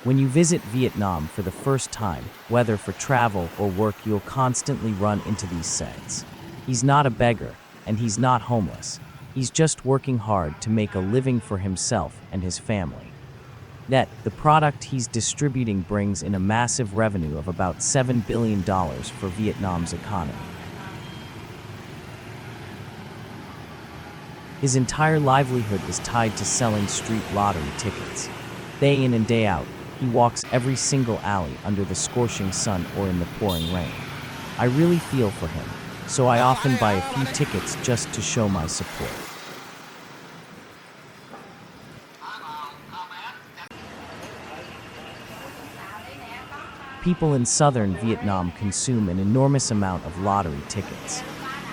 When you visit Vietnam for the first time, whether for travel or work, you'll constantly run into these sights. He's not a beggar, and he's not homeless. He's just working hard to make a living for himself and his family. Yet, the product he's distributing brings in a massive revenue of about $7 billion for Vietnam's economy. His entire livelihood is tied to selling street lottery tickets. Day in and day out, he walks every single alley under the scorching sun or in the pouring rain. I really feel for him, so I often buy a few tickets just to show my support. People in southern Vietnam consume an enormous amount of lottery tickets.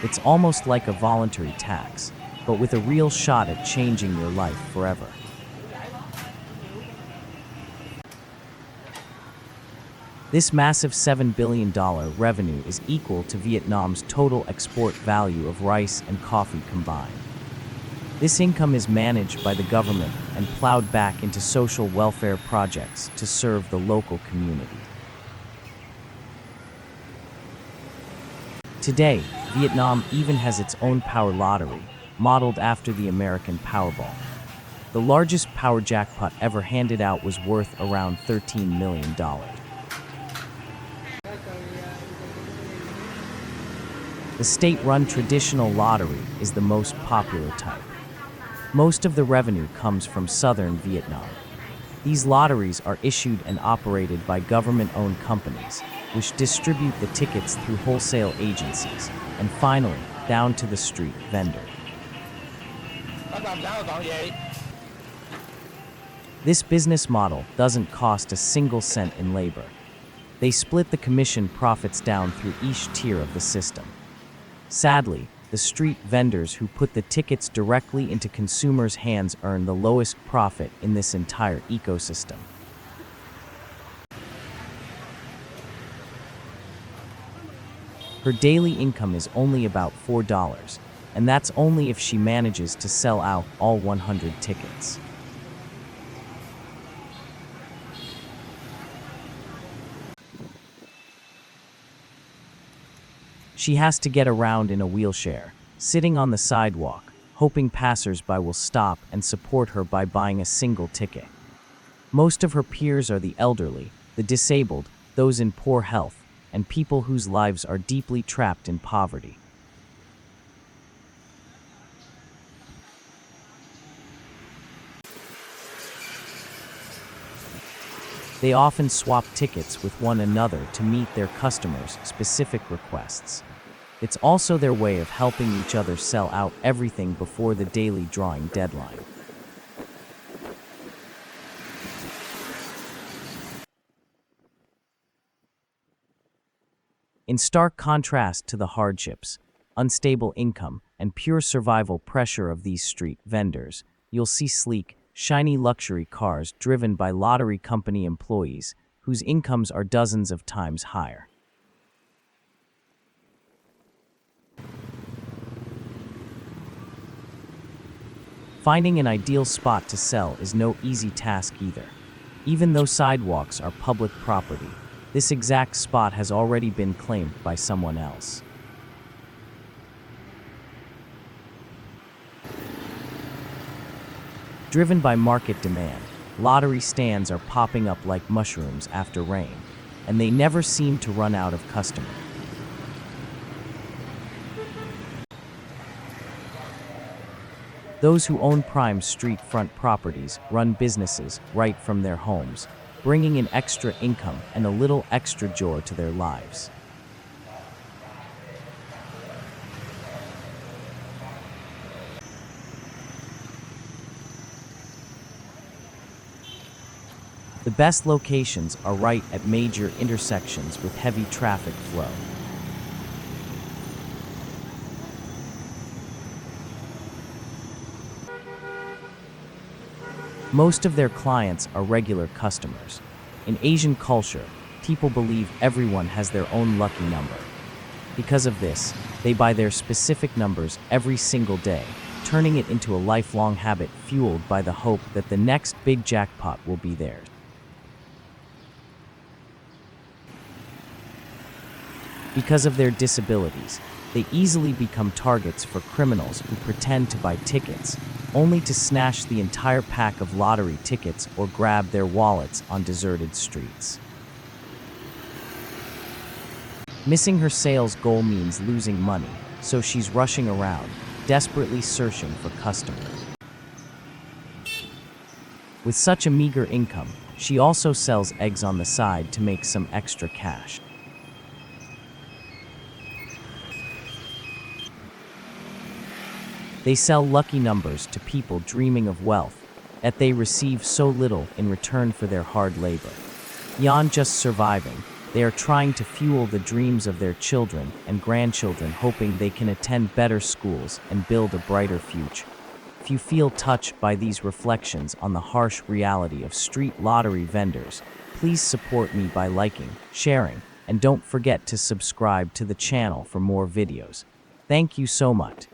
It's almost like a voluntary tax, but with a real shot at changing your life forever. This massive $7 billion revenue is equal to Vietnam's total export value of rice and coffee combined. This income is managed by the government and plowed back into social welfare projects to serve the local community. Today, Vietnam even has its own power lottery, modeled after the American Powerball. The largest power jackpot ever handed out was worth around $13 million. The state-run traditional lottery is the most popular type. Most of the revenue comes from southern Vietnam. These lotteries are issued and operated by government-owned companies, which distribute the tickets through wholesale agencies, and finally, down to the street vendor. This business model doesn't cost a single cent in labor. They split the commission profits down through each tier of the system. Sadly, the street vendors who put the tickets directly into consumers' hands earn the lowest profit in this entire ecosystem. Her daily income is only about $4, and that's only if she manages to sell out all 100 tickets. She has to get around in a wheelchair, sitting on the sidewalk, hoping passers-by will stop and support her by buying a single ticket. Most of her peers are the elderly, the disabled, those in poor health, and people whose lives are deeply trapped in poverty. They often swap tickets with one another to meet their customers' specific requests. It's also their way of helping each other sell out everything before the daily drawing deadline. In stark contrast to the hardships, unstable income, and pure survival pressure of these street vendors, you'll see sleek, shiny luxury cars driven by lottery company employees whose incomes are dozens of times higher. Finding an ideal spot to sell is no easy task either. Even though sidewalks are public property, this exact spot has already been claimed by someone else. Driven by market demand, lottery stands are popping up like mushrooms after rain, and they never seem to run out of customers. Those who own prime street front properties run businesses right from their homes, bringing in extra income and a little extra joy to their lives. The best locations are right at major intersections with heavy traffic flow. Most of their clients are regular customers. In Asian culture, people believe everyone has their own lucky number. Because of this, they buy their specific numbers every single day, turning it into a lifelong habit fueled by the hope that the next big jackpot will be theirs. Because of their disabilities, they easily become targets for criminals who pretend to buy tickets, only to snatch the entire pack of lottery tickets or grab their wallets on deserted streets. Missing her sales goal means losing money, so she's rushing around, desperately searching for customers. With such a meager income, she also sells eggs on the side to make some extra cash. They sell lucky numbers to people dreaming of wealth, yet they receive so little in return for their hard labor. Beyond just surviving, they are trying to fuel the dreams of their children and grandchildren, hoping they can attend better schools and build a brighter future. If you feel touched by these reflections on the harsh reality of street lottery vendors, please support me by liking, sharing, and don't forget to subscribe to the channel for more videos. Thank you so much.